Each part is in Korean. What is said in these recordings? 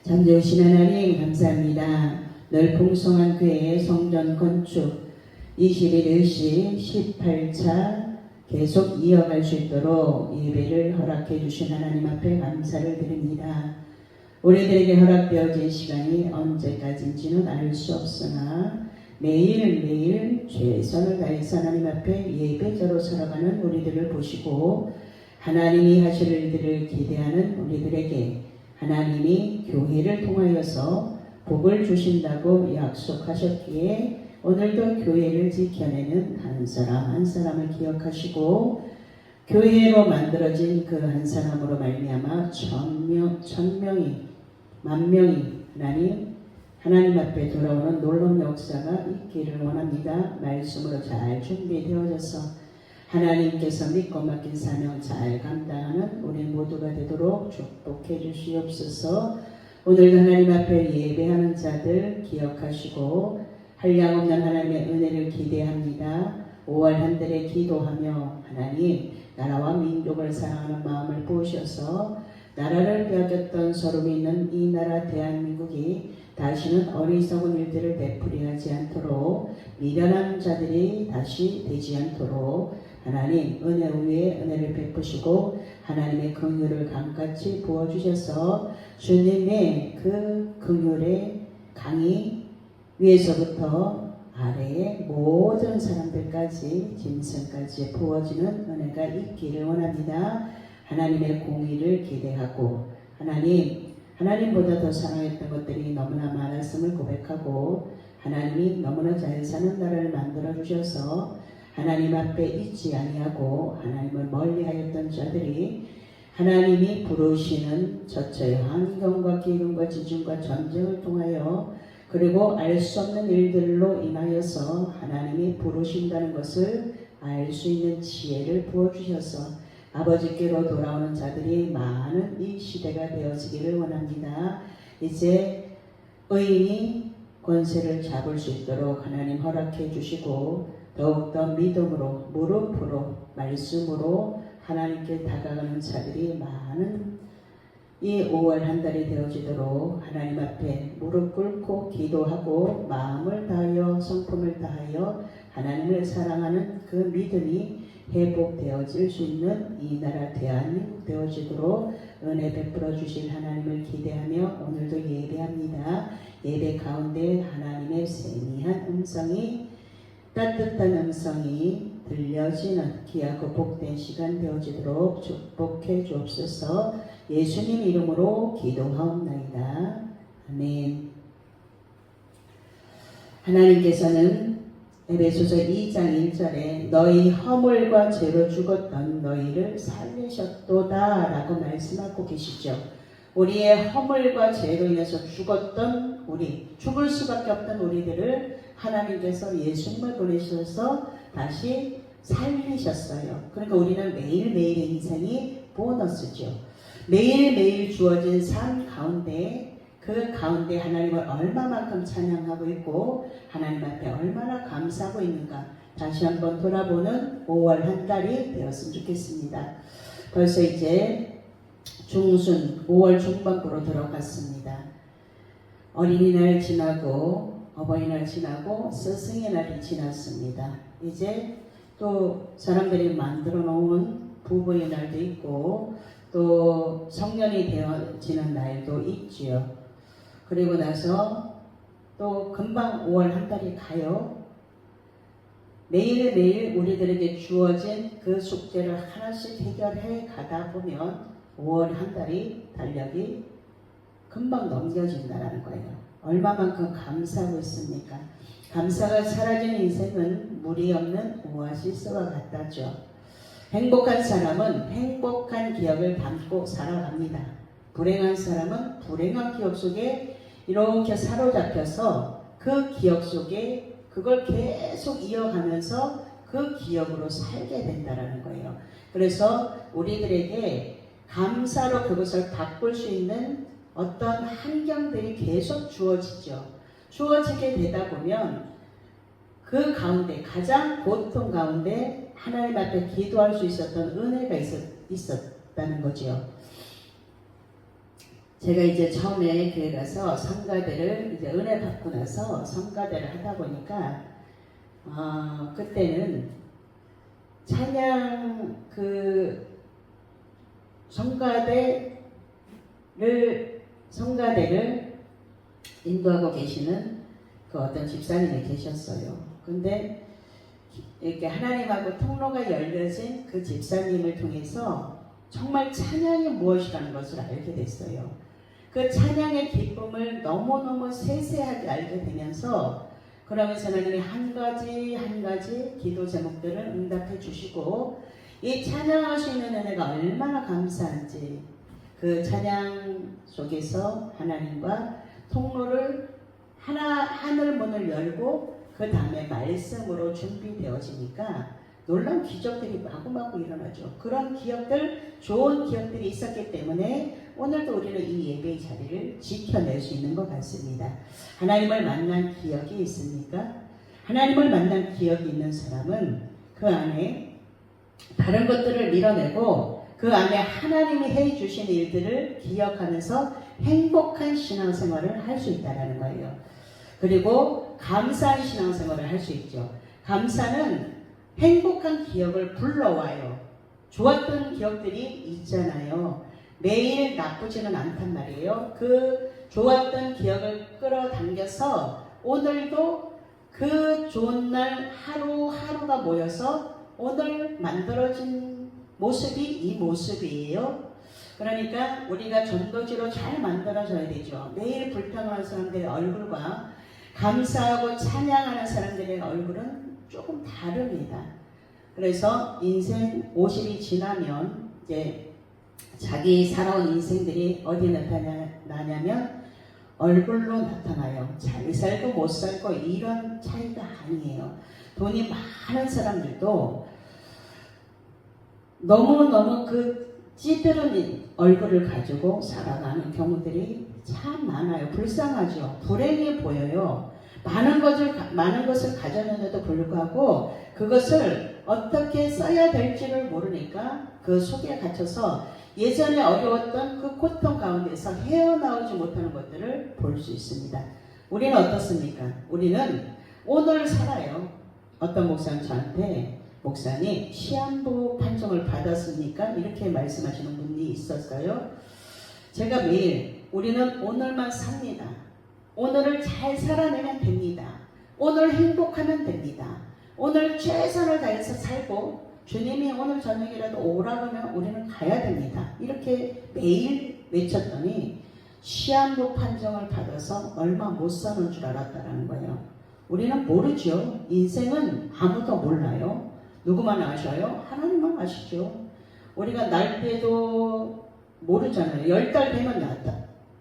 잠재우신 하나님 감사합니다. 늘 풍성한 교회의 성전 건축 21일시 18차 계속 이어갈 수 있도록 예배를 허락해 주신 하나님 앞에 감사를 드립니다. 우리들에게 허락되어진 시간이 언제까지인지는 알 수 없으나 매일매일 최선을 다해서 하나님 앞에 예배자로 살아가는 우리들을 보시고 하나님이 하실 일들을 기대하는 우리들에게 하나님이 교회를 통하여서 복을 주신다고 약속하셨기에 오늘도 교회를 지켜내는 한 사람 한 사람을 기억하시고 교회로 만들어진 그 한 사람으로 말미암아 천명이 만명이 하나님 앞에 돌아오는 놀라운 역사가 있기를 원합니다. 말씀으로 잘 준비되어져서 하나님께서 믿고 맡긴 사명 잘 감당하는 우리 모두가 되도록 축복해 주시옵소서. 오늘도 하나님 앞에 예배하는 자들 기억하시고 한량없는 하나님의 은혜를 기대합니다. 5월 한 달에 기도하며 하나님 나라와 민족을 사랑하는 마음을 부으셔서 나라를 빼앗겼던 서름이 있는 이 나라 대한민국이 다시는 어리석은 일들을 되풀이하지 않도록 미련한 자들이 다시 되지 않도록 하나님 은혜 위에 은혜를 베푸시고 하나님의 긍휼을 강같이 부어주셔서 주님의 그 긍휼의 강이 위에서부터 아래의 모든 사람들까지 짐승까지 부어지는 은혜가 있기를 원합니다. 하나님의 공의를 기대하고 하나님보다 더 사랑했던 것들이 너무나 많았음을 고백하고 하나님이 너무나 잘 사는 나라를 만들어 주셔서 하나님 앞에 있지 아니하고 하나님을 멀리하였던 자들이 하나님이 부르시는 저처의 환경과 기근과 지중과 전쟁을 통하여 그리고 알 수 없는 일들로 인하여서 하나님이 부르신다는 것을 알 수 있는 지혜를 부어주셔서 아버지께로 돌아오는 자들이 많은 이 시대가 되어지기를 원합니다. 이제 의인이 권세를 잡을 수 있도록 하나님 허락해 주시고 더욱더 믿음으로 무릎으로 말씀으로 하나님께 다가가는 자들이 많은 이 5월 한 달이 되어지도록 하나님 앞에 무릎 꿇고 기도하고 마음을 다하여 성품을 다하여 하나님을 사랑하는 그 믿음이 회복되어질 수 있는 이 나라 대한민국 되어지도록 은혜 베풀어 주실 하나님을 기대하며 오늘도 예배합니다. 예배 가운데 하나님의 세미한 음성이 따뜻한 음성이 들려지는 귀하고 복된 시간 되어지도록 축복해 주옵소서. 예수님 이름으로 기도하옵나이다. 아멘. 하나님께서는 에베소서 2장 1절에 너희 허물과 죄로 죽었던 너희를 살리셨도다 라고 말씀하고 계시죠. 우리의 허물과 죄로 인해서 죽었던 죽을 수밖에 없던 우리들을 하나님께서 예수님을 보내셔서 다시 살리셨어요. 그러니까 우리는 매일매일의 인생이 보너스죠. 매일매일 주어진 삶 가운데 그 가운데 하나님을 얼마만큼 찬양하고 있고 하나님 앞에 얼마나 감사하고 있는가 다시 한번 돌아보는 5월 한 달이 되었으면 좋겠습니다. 벌써 이제 중순 5월 중반부로 들어갔습니다. 어린이날 지나고 어버이날 지나고 스승의 날이 지났습니다. 이제 또 사람들이 만들어 놓은 부부의 날도 있고 또 성년이 되어지는 날도 있지요. 그리고 나서 또 금방 5월 한 달이 가요. 매일매일 우리들에게 주어진 그 숙제를 하나씩 해결해 가다 보면 5월 한 달이 달력이 금방 넘겨진다는 거예요. 얼마만큼 감사하고 있습니까? 감사가 사라진 인생은 물이 없는 오아시스와 같다죠. 행복한 사람은 행복한 기억을 담고 살아갑니다. 불행한 사람은 불행한 기억 속에 이렇게 사로잡혀서 그 기억 속에 그걸 계속 이어가면서 그 기억으로 살게 된다는 거예요. 그래서 우리들에게 감사로 그것을 바꿀 수 있는 어떤 환경들이 계속 주어지죠. 주어지게 되다 보면 그 가운데 가장 고통 가운데 하나님 앞에 기도할 수 있었던 은혜가 있었다는 거죠. 제가 이제 처음에 교회 가서 성가대를 이제 은혜 받고 나서 성가대를 하다 보니까 그때는 찬양 그 성가대를 인도하고 계시는 그 어떤 집사님이 계셨어요. 근데 이렇게 하나님하고 통로가 열려진 그 집사님을 통해서 정말 찬양이 무엇이라는 것을 알게 됐어요. 그 찬양의 기쁨을 너무너무 세세하게 알게 되면서 그러면서 하나님이 한 가지 한 가지 기도 제목들을 응답해 주시고 이 찬양할 수 있는 은혜가 얼마나 감사한지 그 찬양 속에서 하나님과 통로를 하늘 문을 열고 그 다음에 말씀으로 준비되어지니까 놀라운 기적들이 마구마구 일어나죠. 그런 기억들, 좋은 기억들이 있었기 때문에 오늘도 우리는 이 예배의 자리를 지켜낼 수 있는 것 같습니다. 하나님을 만난 기억이 있습니까? 하나님을 만난 기억이 있는 사람은 그 안에 다른 것들을 밀어내고 그 안에 하나님이 해주신 일들을 기억하면서 행복한 신앙생활을 할 수 있다는 거예요. 그리고 감사한 신앙생활을 할 수 있죠. 감사는 행복한 기억을 불러와요. 좋았던 기억들이 있잖아요. 매일 나쁘지는 않단 말이에요. 그 좋았던 기억을 끌어당겨서 오늘도 그 좋은 날 하루하루가 모여서 오늘 만들어진 모습이 이 모습이에요. 그러니까 우리가 전도지로 잘 만들어져야 되죠. 매일 불평하는 사람들의 얼굴과 감사하고 찬양하는 사람들의 얼굴은 조금 다릅니다. 그래서 인생 50이 지나면 이제 자기 살아온 인생들이 어디 나타나냐면 얼굴로 나타나요. 잘 살고 못 살고 이런 차이가 아니에요. 돈이 많은 사람들도 너무너무 그 찌들은 얼굴을 가지고 살아가는 경우들이 참 많아요. 불쌍하죠. 불행해 보여요. 많은 것을 가졌는데도 불구하고 그것을 어떻게 써야 될지를 모르니까 그 속에 갇혀서 예전에 어려웠던 그 고통 가운데서 헤어나오지 못하는 것들을 볼 수 있습니다. 우리는 어떻습니까? 우리는 오늘 살아요. 어떤 목사님 저한테 목사님 시한부 판정을 받았습니까? 이렇게 말씀하시는 분이 있었어요. 제가 매일 우리는 오늘만 삽니다. 오늘을 잘 살아내면 됩니다. 오늘 행복하면 됩니다. 오늘 최선을 다해서 살고 주님이 오늘 저녁이라도 오라고 하면 우리는 가야 됩니다. 이렇게 매일 외쳤더니 시한부 판정을 받아서 얼마 못 사는 줄 알았다는 거예요. 우리는 모르죠. 인생은 아무도 몰라요. 누구만 아셔요? 하나님만 아시죠. 우리가 날 때도 모르잖아요. 10달 되면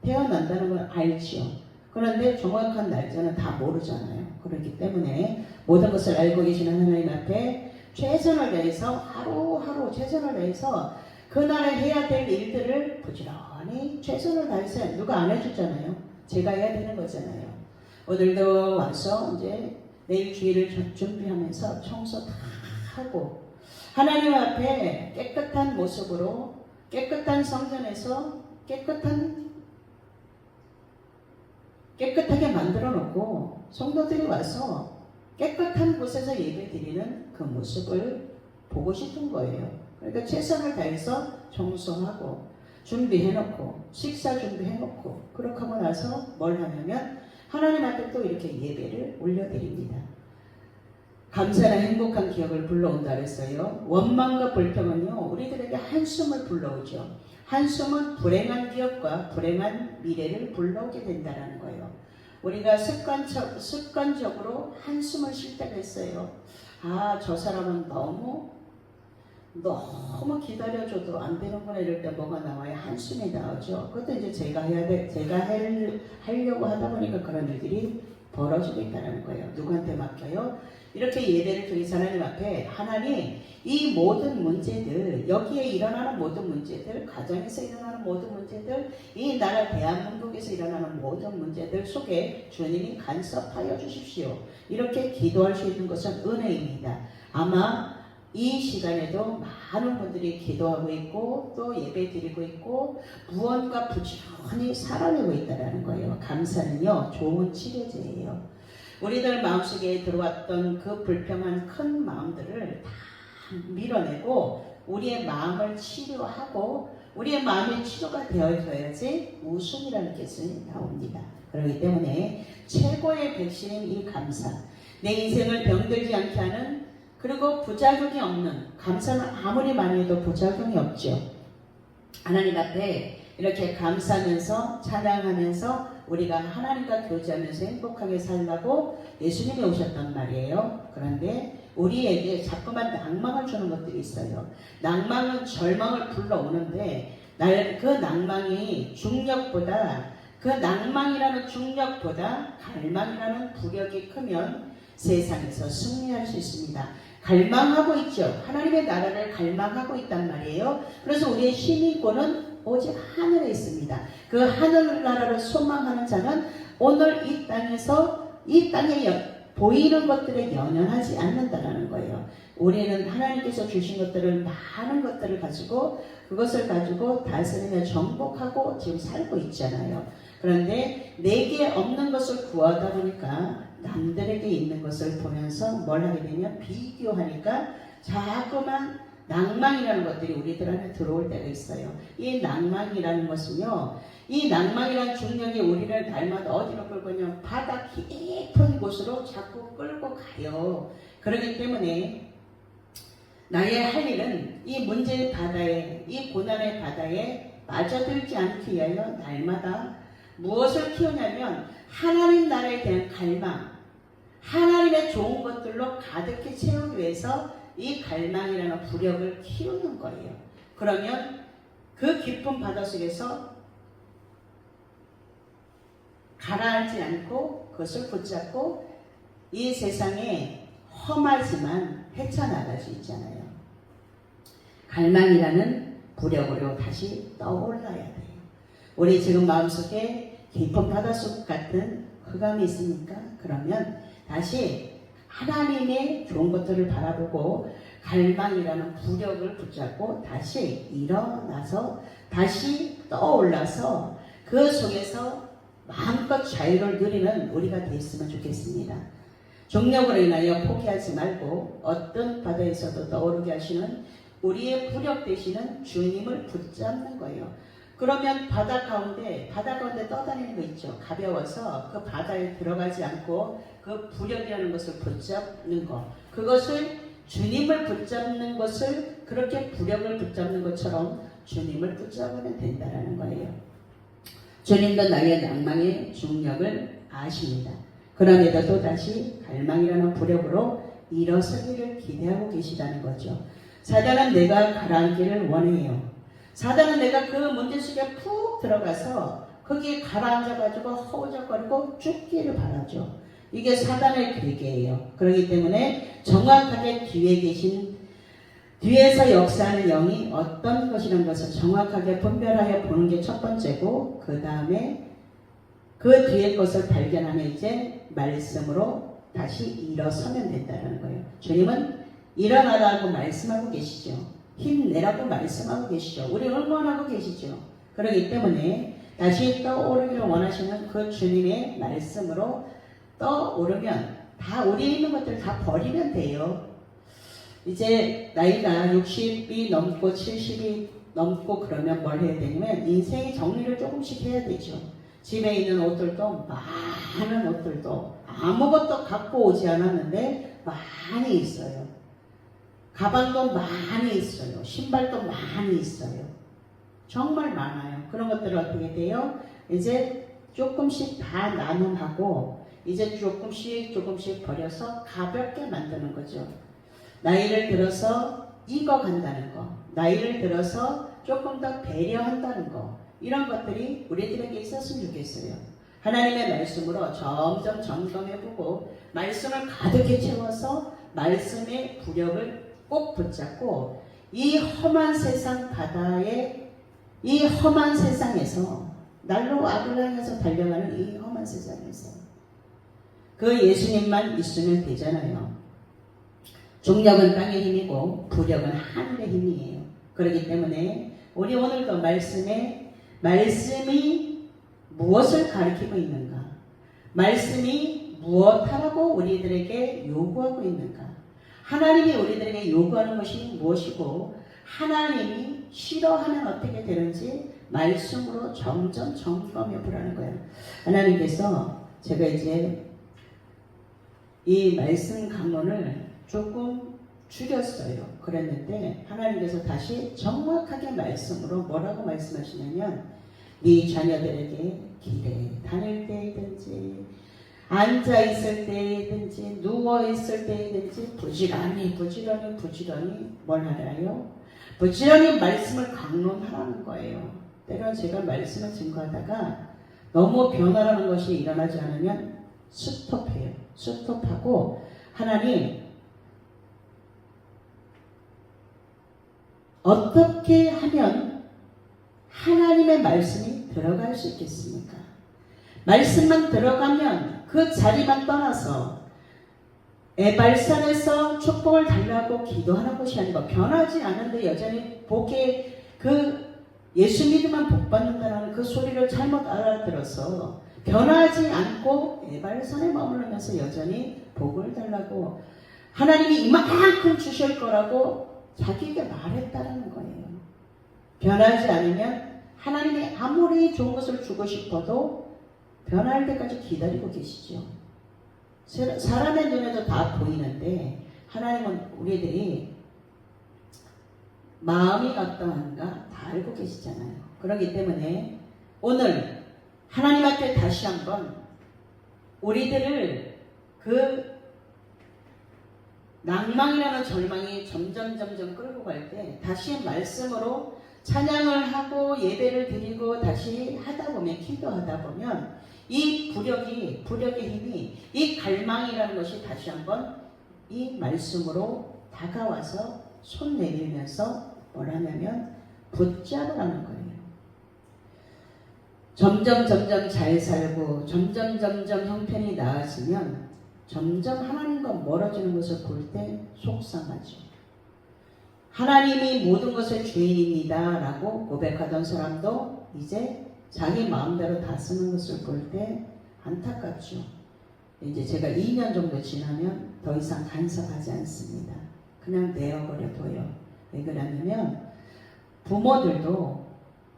태어난다는 걸 알지요. 그런데 정확한 날짜는 다 모르잖아요. 그렇기 때문에 모든 것을 알고 계시는 하나님 앞에 최선을 다해서 하루하루 최선을 다해서 그날에 해야 될 일들을 부지런히 최선을 다해서 누가 안 해주잖아요. 제가 해야 되는 거잖아요. 오늘도 와서 이제 내일 주일을 준비하면서 청소 다 하고 하나님 앞에 깨끗한 모습으로 깨끗한 성전에서 깨끗하게 만들어 놓고 성도들이 와서 깨끗한 곳에서 예배 드리는 그 모습을 보고 싶은 거예요. 그러니까 최선을 다해서 청소하고 준비해놓고 식사 준비해놓고 그렇게 하고 나서 뭘 하냐면 하나님 앞에 또 이렇게 예배를 올려드립니다. 감사나 행복한 기억을 불러온다 그랬어요. 원망과 불평은요 우리들에게 한숨을 불러오죠. 한숨은 불행한 기억과 불행한 미래를 불러오게 된다는 거예요. 우리가 습관적으로 한숨을 쉴 때가 있어요. 저 사람은 너무 기다려줘도 안 되는구나 이럴 때 뭐가 나와요? 한숨이 나오죠. 그것도 이제 제가 하려고 하다 보니까 그런 일들이 벌어지고 있다는 거예요. 누구한테 맡겨요? 이렇게 예배를 통해서 하나님 앞에 하나님 이 모든 문제들 여기에 일어나는 모든 문제들 가정에서 일어나는 모든 문제들 이 나라 대한민국에서 일어나는 모든 문제들 속에 주님이 간섭하여 주십시오. 이렇게 기도할 수 있는 것은 은혜입니다. 아마 이 시간에도 많은 분들이 기도하고 있고 또 예배 드리고 있고 무언가 부지런히 살아내고 있다는 거예요. 감사는요, 좋은 치료제예요. 우리들 마음속에 들어왔던 그 불평한 큰 마음들을 다 밀어내고 우리의 마음을 치료하고 우리의 마음이 치료가 되어줘야지 웃음이라는 것이 나옵니다. 그렇기 때문에 최고의 백신인 이 감사, 내 인생을 병들지 않게 하는, 그리고 부작용이 없는, 감사는 아무리 많이 해도 부작용이 없죠. 하나님 앞에 이렇게 감사하면서 찬양하면서 우리가 하나님과 교제하면서 행복하게 살라고 예수님이 오셨단 말이에요. 그런데 우리에게 자꾸만 낭망을 주는 것들이 있어요. 낭망은 절망을 불러오는데 그 낭망이 중력보다, 그 낭망이라는 중력보다 갈망이라는 부력이 크면 세상에서 승리할 수 있습니다. 갈망하고 있죠. 하나님의 나라를 갈망하고 있단 말이에요. 그래서 우리의 힘이고는 오직 하늘에 있습니다. 그 하늘나라를 소망하는 자는 오늘 이 땅에서 이 땅에 보이는 것들에 연연하지 않는다라는 거예요. 우리는 하나님께서 주신 것들을, 많은 것들을 가지고 그것을 가지고 다스리며 정복하고 지금 살고 있잖아요. 그런데 내게 없는 것을 구하다 보니까 남들에게 있는 것을 보면서 뭘 하게 되면 비교하니까 자꾸만 낭망이라는 것들이 우리들 안에 들어올 때가 있어요. 이 낭망이라는 것은요, 이 낭망이라는 중력이 우리를 날마다 어디로 끌고 가냐면 바다 깊은 곳으로 자꾸 끌고 가요. 그렇기 때문에 나의 할 일은 이 문제의 바다에, 이 고난의 바다에 빠져들지 않기 위하여 날마다 무엇을 키우냐면 하나님 나라에 대한 갈망, 하나님의 좋은 것들로 가득히 채우기 위해서 이 갈망이라는 부력을 키우는 거예요. 그러면 그 깊은 바닷속에서 가라앉지 않고 그것을 붙잡고 이 세상에 험하지만 헤쳐나갈 수 있잖아요. 갈망이라는 부력으로 다시 떠올라야 돼요. 우리 지금 마음속에 깊은 바닷속 같은 흑암이 있습니까? 그러면 다시 하나님의 좋은 것들을 바라보고 갈망이라는 부력을 붙잡고 다시 일어나서 다시 떠올라서 그 속에서 마음껏 자유를 누리는 우리가 되었으면 좋겠습니다. 종력으로 인하여 포기하지 말고 어떤 바다에서도 떠오르게 하시는 우리의 부력 되시는 주님을 붙잡는 거예요. 그러면 바다 가운데 떠다니는 거 있죠. 가벼워서 그 바다에 들어가지 않고 그 부력이라는 것을 붙잡는 것, 그것을 주님을 붙잡는 것을, 그렇게 부력을 붙잡는 것처럼 주님을 붙잡으면 된다는 거예요. 주님도 나의 낭망의 중력을 아십니다. 그럼에도 또다시 갈망이라는 부력으로 일어서기를 기대하고 계시다는 거죠. 사단은 내가 가라앉기를 원해요. 사단은 내가 그 문제 속에 푹 들어가서 거기에 가라앉아가지고 허우적거리고 죽기를 바라죠. 이게 사단의 계획이에요. 그렇기 때문에 정확하게 뒤에 계신, 뒤에서 역사하는 영이 어떤 것이라는 것을 정확하게 분별하여 보는 게 첫 번째고, 그 다음에 그 뒤에 것을 발견하면 이제 말씀으로 다시 일어서면 된다는 거예요. 주님은 일어나라고 말씀하고 계시죠. 힘내라고 말씀하고 계시죠. 우리 응원하고 계시죠. 그렇기 때문에 다시 떠오르기를 원하시는 그 주님의 말씀으로 떠오르면 다 우리 있는 것들 다 버리면 돼요. 이제 나이가 60이 넘고 70이 넘고 그러면 뭘 해야 되냐면 인생의 정리를 조금씩 해야 되죠. 집에 있는 옷들도, 많은 옷들도 아무것도 갖고 오지 않았는데 많이 있어요. 가방도 많이 있어요. 신발도 많이 있어요. 정말 많아요. 그런 것들을 어떻게 돼요? 이제 조금씩 다 나눔하고 이제 조금씩 버려서 가볍게 만드는 거죠. 나이를 들어서 익어간다는 거, 나이를 들어서 조금 더 배려한다는 거, 이런 것들이 우리들에게 있었으면 좋겠어요. 하나님의 말씀으로 점점 점검해보고 말씀을 가득히 채워서 말씀의 부력을 꼭 붙잡고 이 험한 세상 바다에, 이 험한 세상에서 날로 악을 향해서 달려가는 이 험한 세상에서 그 예수님만 있으면 되잖아요. 중력은 땅의 힘이고 부력은 하늘의 힘이에요. 그렇기 때문에 우리 오늘도 말씀이 무엇을 가리키고 있는가? 말씀이 무엇하라고 우리들에게 요구하고 있는가? 하나님이 우리들에게 요구하는 것이 무엇이고 하나님이 싫어하면 어떻게 되는지 말씀으로 점점 점검해 보라는 거예요. 하나님께서 제가 이제 이 말씀 강론을 조금 줄였어요. 그랬는데 하나님께서 다시 정확하게 말씀으로 뭐라고 말씀하시냐면 네 자녀들에게 길에 다닐 때이든지 앉아 있을 때이든지 누워 있을 때이든지 부지런히 뭘 하라요? 부지런히 말씀을 강론하라는 거예요. 때론 제가 말씀을 증거하다가 너무 변화라는 것이 일어나지 않으면 스톱해요. 스톱하고 하나님 어떻게 하면 하나님의 말씀이 들어갈 수 있겠습니까? 말씀만 들어가면 그 자리만 떠나서 에발산에서 축복을 달라고 기도하는 것이 아니고 변하지 않은데 여전히 복에 예수 믿으면 복 받는다는 그 소리를 잘못 알아들어서 변하지 않고 에발산에 머무르면서 여전히 복을 달라고 하나님이 이만큼 주실 거라고 자기에게 말했다라는 거예요. 변하지 않으면 하나님이 아무리 좋은 것을 주고 싶어도 변할 때까지 기다리고 계시죠. 사람의 눈에도 다 보이는데 하나님은 우리들이 마음이 어떠한가 다 알고 계시잖아요. 그렇기 때문에 오늘 하나님 앞에 다시 한번 우리들을 그 낭망이라는 절망이 점점 끌고 갈 때 다시 말씀으로 찬양을 하고 예배를 드리고 다시 하다 보면 기도하다 보면 이 부력의 힘이 이 갈망이라는 것이 다시 한번 이 말씀으로 다가와서 손 내밀면서 뭐라냐면 붙잡으라는 거예요. 점점 잘 살고 점점 형편이 나아지면 점점 하나님과 멀어지는 것을 볼 때 속상하죠. 하나님이 모든 것의 주인입니다 라고 고백하던 사람도 이제 자기 마음대로 다 쓰는 것을 볼 때 안타깝죠. 이제 제가 2년 정도 지나면 더 이상 간섭하지 않습니다. 그냥 내어버려 둬요. 왜 그러냐면 부모들도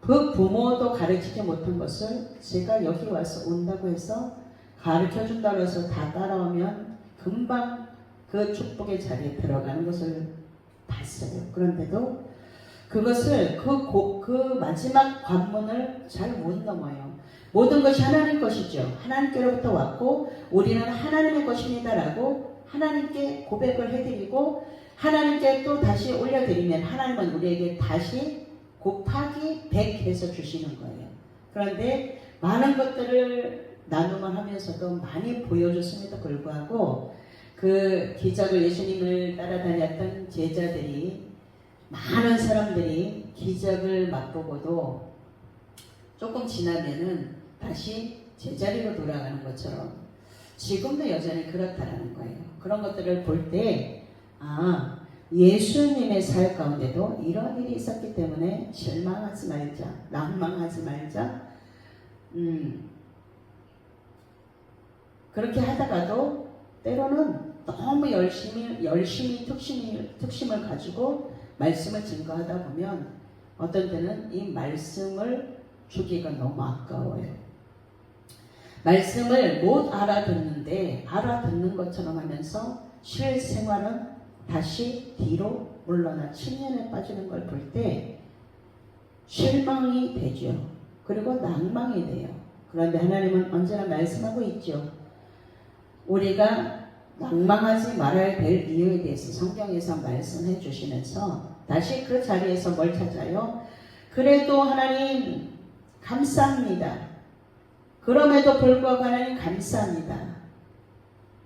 그 부모도 가르치지 못한 것을 제가 여기 와서 온다고 해서 가르쳐준다고 해서 다 따라오면 금방 그 축복의 자리에 들어가는 것을 봤어요. 그런데도 그것을 그 마지막 관문을 잘 못 넘어요. 모든 것이 하나님 것이죠. 하나님께로부터 왔고 우리는 하나님의 것입니다라고 하나님께 고백을 해드리고 하나님께 또 다시 올려드리면 하나님은 우리에게 다시 곱하기 100 해서 주시는 거예요. 그런데 많은 것들을 나눔을 하면서도 많이 보여줬음에도 불구하고 그 기적을 예수님을 따라다녔던 제자들이 많은 사람들이 기적을 맛보고도 조금 지나면은 다시 제자리로 돌아가는 것처럼 지금도 여전히 그렇다라는 거예요. 그런 것들을 볼 때 예수님의 사역 가운데도 이런 일이 있었기 때문에 실망하지 말자, 낭망하지 말자. 그렇게 하다가도 때로는 너무 열심히 특심을 가지고 말씀을 증거하다 보면 어떤 때는 이 말씀을 주기가 너무 아까워요. 말씀을 못 알아듣는데 알아듣는 것처럼 하면서 실생활은 다시 뒤로 물러나 침면에 빠지는 걸 볼 때 실망이 되죠. 그리고 낭망이 돼요. 그런데 하나님은 언제나 말씀하고 있죠. 우리가 낭망하지 말아야 될 이유에 대해서 성경에서 말씀해 주시면서 다시 그 자리에서 뭘 찾아요? 그래도 하나님 감사합니다. 그럼에도 불구하고 하나님 감사합니다.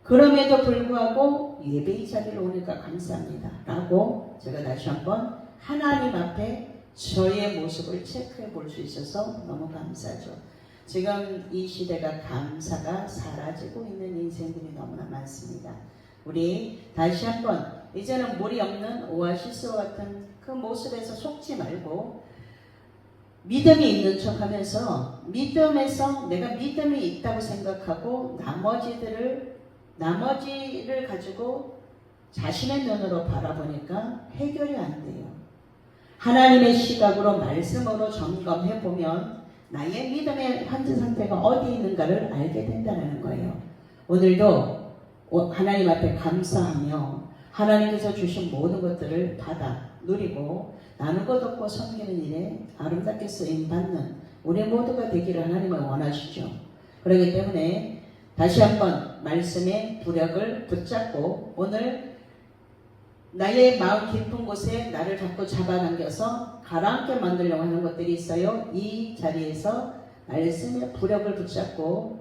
그럼에도 불구하고 예배의 자리를 오니까 감사합니다 라고 제가 다시 한번 하나님 앞에 저의 모습을 체크해 볼 수 있어서 너무 감사하죠. 지금 이 시대가 감사가 사라지고 있는 인생들이 너무나 많습니다. 우리 다시 한번 이제는 물이 없는 오아시스와 같은 그 모습에서 속지 말고 믿음이 있는 척하면서 믿음에서 내가 믿음이 있다고 생각하고 나머지를 가지고 자신의 눈으로 바라보니까 해결이 안 돼요. 하나님의 시각으로 말씀으로 점검해 보면 나의 믿음의 현재 상태가 어디 있는가를 알게 된다는 거예요. 오늘도 하나님 앞에 감사하며 하나님께서 주신 모든 것들을 받아 누리고 나누고 돕고 섬기는 일에 아름답게 쓰임받는 우리 모두가 되기를 하나님은 원하시죠. 그렇기 때문에 다시 한번 말씀의 부력을 붙잡고 오늘 나의 마음 깊은 곳에 나를 자꾸 잡아당겨서 가라앉게 만들려고 하는 것들이 있어요. 이 자리에서 말씀의 부력을 붙잡고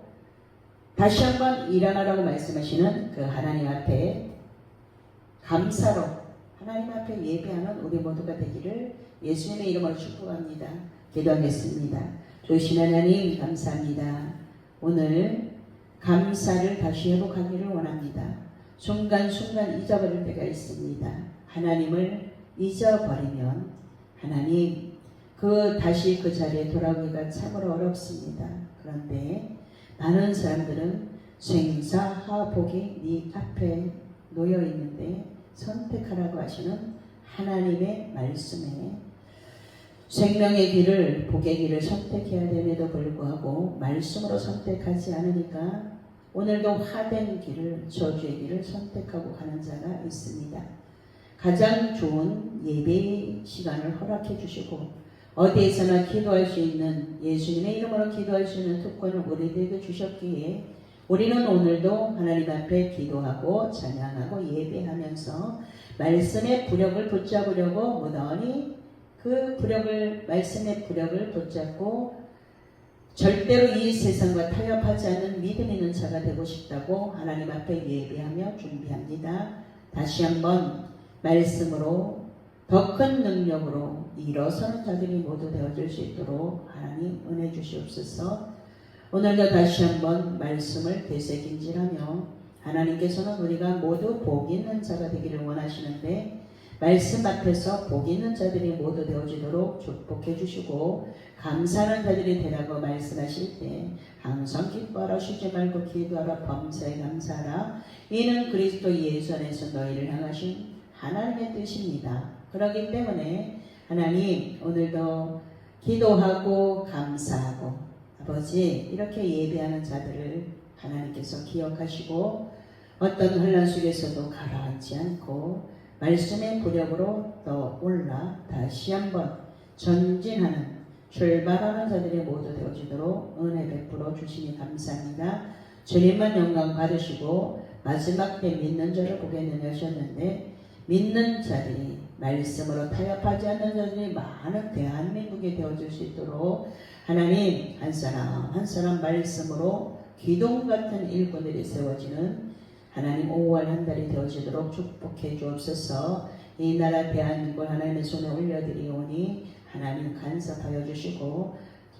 다시 한번 일어나라고 말씀하시는 그 하나님 앞에 감사로 하나님 앞에 예배하는 우리 모두가 되기를 예수님의 이름으로 축복합니다. 기도하겠습니다. 좋으신 하나님 감사합니다. 오늘 감사를 다시 회복하기를 원합니다. 순간순간 잊어버릴 때가 있습니다. 하나님을 잊어버리면 하나님 다시 그 자리에 돌아오기가 참으로 어렵습니다. 그런데 많은 사람들은 생사하복이 네 앞에 놓여 있는데 선택하라고 하시는 하나님의 말씀에 생명의 길을 복의 길을 선택해야 됨에도 불구하고 말씀으로 선택하지 않으니까 오늘도 화된 길을 저주의 길을 선택하고 가는 자가 있습니다. 가장 좋은 예배의 시간을 허락해 주시고 어디에서나 기도할 수 있는 예수님의 이름으로 기도할 수 있는 특권을 우리들에게 주셨기에 우리는 오늘도 하나님 앞에 기도하고 찬양하고 예배하면서 말씀의 부력을 붙잡으려고 무던히 말씀의 부력을 붙잡고 절대로 이 세상과 타협하지 않는 믿음 있는 자가 되고 싶다고 하나님 앞에 예배하며 준비합니다. 다시 한번 말씀으로 더 큰 능력으로 일어서는 자들이 모두 되어질 수 있도록 하나님 은혜 주시옵소서. 오늘도 다시 한번 말씀을 되새김질하며 하나님께서는 우리가 모두 복 있는 자가 되기를 원하시는데 말씀 앞에서 복 있는 자들이 모두 되어지도록 축복해 주시고 감사하는 자들이 되라고 말씀하실 때 항상 기뻐하라 쉬지 말고 기도하라 범사에 감사하라 이는 그리스도 예수 안에서 너희를 향하신 하나님의 뜻입니다. 그렇기 때문에 하나님 오늘도 기도하고 감사하고 아버지 이렇게 예배하는 자들을 하나님께서 기억하시고 어떤 혼란 속에서도 가라앉지 않고 말씀의 부력으로 더 올라 다시 한번 전진하는 출발하는 자들이 모두 되어지도록 은혜 베풀어 주시니 감사합니다. 주님만 영광 받으시고 마지막 때 믿는 자를 보게 되셨는데 믿는 자들이 말씀으로 타협하지 않는 자들이 많은 대한민국이 되어질 수 있도록 하나님 한 사람 한 사람 말씀으로 기둥 같은 일꾼들이 세워지는 하나님 5월 한 달이 되어지도록 축복해 주옵소서. 이 나라 대한민국 하나님의 손에 올려드리오니 하나님 간섭하여 주시고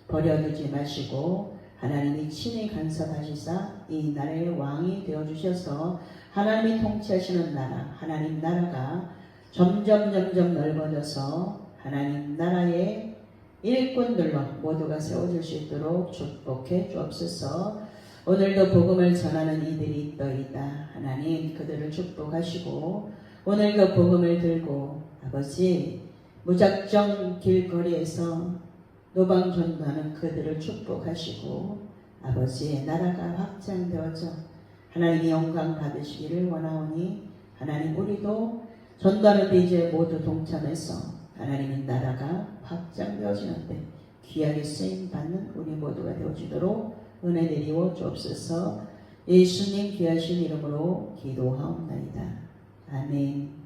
버려두지 마시고 하나님이 친히 간섭하시사 이 나라의 왕이 되어주셔서 하나님이 통치하시는 나라 하나님 나라가 점점 넓어져서 하나님 나라의 일꾼들로 모두가 세워질 수 있도록 축복해 주옵소서. 오늘도 복음을 전하는 이들이 있더이다. 하나님 그들을 축복하시고 오늘도 복음을 들고 아버지 무작정 길거리에서 노방전도하는 그들을 축복하시고 아버지의 나라가 확장되어져 하나님이 영광 받으시기를 원하오니 하나님 우리도 전도하는 데 이제 모두 동참해서 하나님의 나라가 확장되어지는데 귀하게 쓰임받는 우리 모두가 되어지도록 은혜 내리워 주옵소서. 예수님 귀하신 이름으로 기도하옵나이다. 아멘.